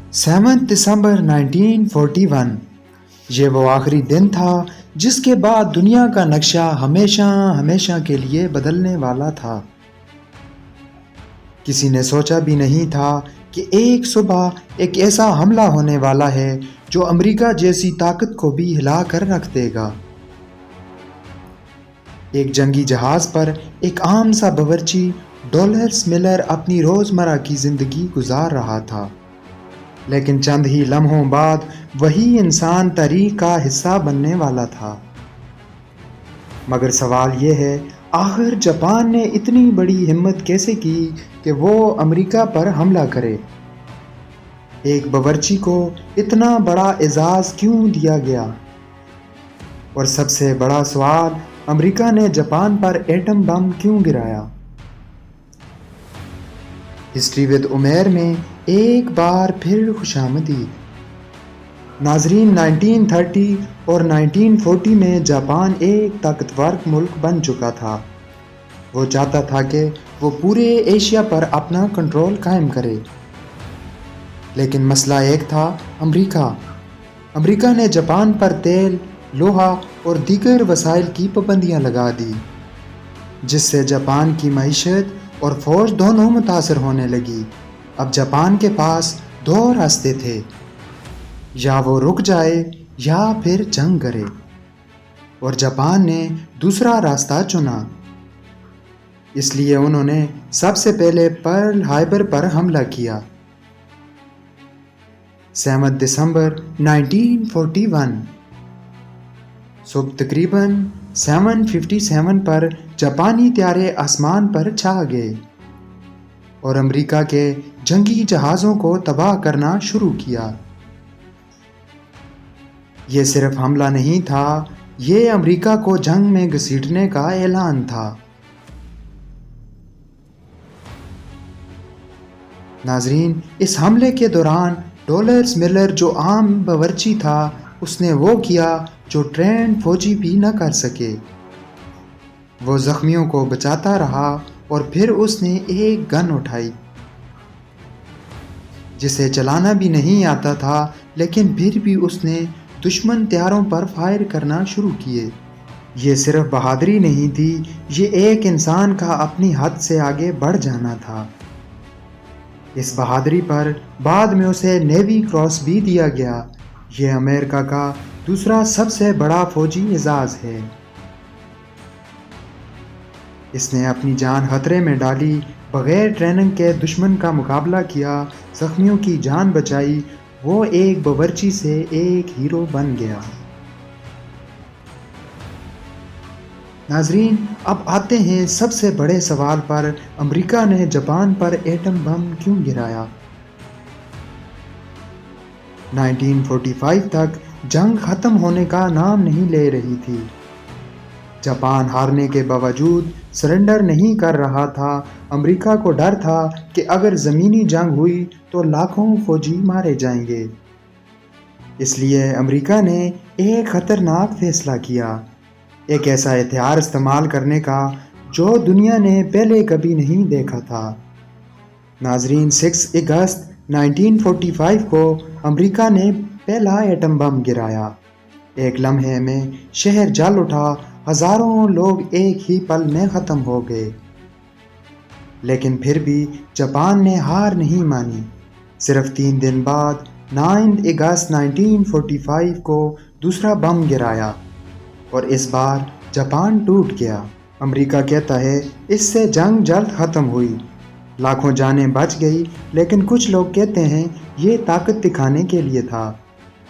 7 دسمبر 1941 یہ وہ آخری دن تھا جس کے بعد دنیا کا نقشہ ہمیشہ کے لیے بدلنے والا تھا۔ کسی نے سوچا بھی نہیں تھا کہ ایک صبح ایک ایسا حملہ ہونے والا ہے جو امریکہ جیسی طاقت کو بھی ہلا کر رکھ دے گا۔ ایک جنگی جہاز پر ایک عام سا باورچی ڈولرس ملر اپنی روزمرہ کی زندگی گزار رہا تھا، لیکن چند ہی لمحوں بعد وہی انسان تاریخ کا حصہ بننے والا تھا۔ مگر سوال یہ ہے، آخر جاپان نے اتنی بڑی ہمت کیسے کی کہ وہ امریکہ پر حملہ کرے؟ ایک باورچی کو اتنا بڑا اعزاز کیوں دیا گیا؟ اور سب سے بڑا سوال، امریکہ نے جاپان پر ایٹم بم کیوں گرایا؟ ہسٹری ود عمیر میں ایک بار پھر خوشامدید۔ ناظرین، 1930 اور 1940 میں جاپان ایک طاقتور ملک بن چکا تھا۔ وہ چاہتا تھا کہ وہ پورے ایشیا پر اپنا کنٹرول قائم کرے، لیکن مسئلہ ایک تھا، امریکہ۔ امریکہ نے جاپان پر تیل، لوہا اور دیگر وسائل کی پابندیاں لگا دی، جس سے جاپان کی معیشت اور فوج دونوں متاثر ہونے لگی۔ اب جاپان کے پاس دو راستے تھے، یا وہ رک جائے یا پھر جنگ کرے، اور جاپان نے دوسرا راستہ چنا۔ اس لیے انہوں نے سب سے پہلے پرل ہاربر پر حملہ کیا۔ 7 دسمبر 1941 صبح تقریباً 7:57 پر جاپانی طیارے آسمان پر چھا گئے اور امریکہ کے جنگی جہازوں کو تباہ کرنا شروع کیا۔ یہ صرف حملہ نہیں تھا، یہ امریکہ کو جنگ میں گھسیٹنے کا اعلان تھا۔ ناظرین، اس حملے کے دوران ڈولرس ملر جو عام باورچی تھا، اس نے وہ کیا جو ٹرینڈ فوجی بھی نہ کر سکے۔ وہ زخمیوں کو بچاتا رہا اور پھر اس نے ایک گن اٹھائی جسے چلانا بھی نہیں آتا تھا، لیکن پھر بھی اس نے دشمن طیاروں پر فائر کرنا شروع کیے۔ یہ صرف بہادری نہیں تھی، یہ ایک انسان کا اپنی حد سے آگے بڑھ جانا تھا۔ اس بہادری پر بعد میں اسے نیوی کراس بھی دیا گیا۔ یہ امریکہ کا دوسرا سب سے بڑا فوجی اعزاز ہے۔ اس نے اپنی جان خطرے میں ڈالی، بغیر ٹریننگ کے دشمن کا مقابلہ کیا، زخمیوں کی جان بچائی، وہ ایک باورچی سے ایک ہیرو بن گیا۔ ناظرین، اب آتے ہیں سب سے بڑے سوال پر، امریکہ نے جاپان پر ایٹم بم کیوں گرایا؟ 1945 تک جنگ ختم ہونے کا نام نہیں لے رہی تھی۔ جاپان ہارنے کے باوجود سرنڈر نہیں کر رہا تھا۔ امریکہ کو ڈر تھا کہ اگر زمینی جنگ ہوئی تو لاکھوں فوجی مارے جائیں گے۔ اس لیے امریکہ نے ایک خطرناک فیصلہ کیا، ایک ایسا ہتھیار استعمال کرنے کا جو دنیا نے پہلے کبھی نہیں دیکھا تھا۔ ناظرین، 6 اگست 1945 کو امریکہ نے پہلا ایٹم بم گرایا۔ ایک لمحے میں شہر جل اٹھا، ہزاروں لوگ ایک ہی پل میں ختم ہو گئے۔ لیکن پھر بھی جاپان نے ہار نہیں مانی۔ صرف 3 دن بعد 9 اگست 1945 کو دوسرا بم گرایا اور اس بار جاپان ٹوٹ گیا۔ امریکہ کہتا ہے اس سے جنگ جلد ختم ہوئی، لاکھوں جانیں بچ گئی، لیکن کچھ لوگ کہتے ہیں یہ طاقت دکھانے کے لیے تھا،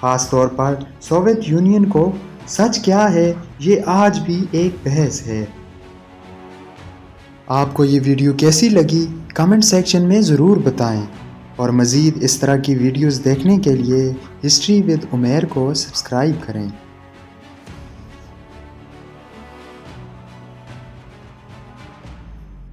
خاص طور پر سوویت یونین کو۔ سچ کیا ہے، یہ آج بھی ایک بحث ہے۔ آپ کو یہ ویڈیو کیسی لگی کمنٹ سیکشن میں ضرور بتائیں، اور مزید اس طرح کی ویڈیوز دیکھنے کے لیے ہسٹری ود عمیر کو سبسکرائب کریں۔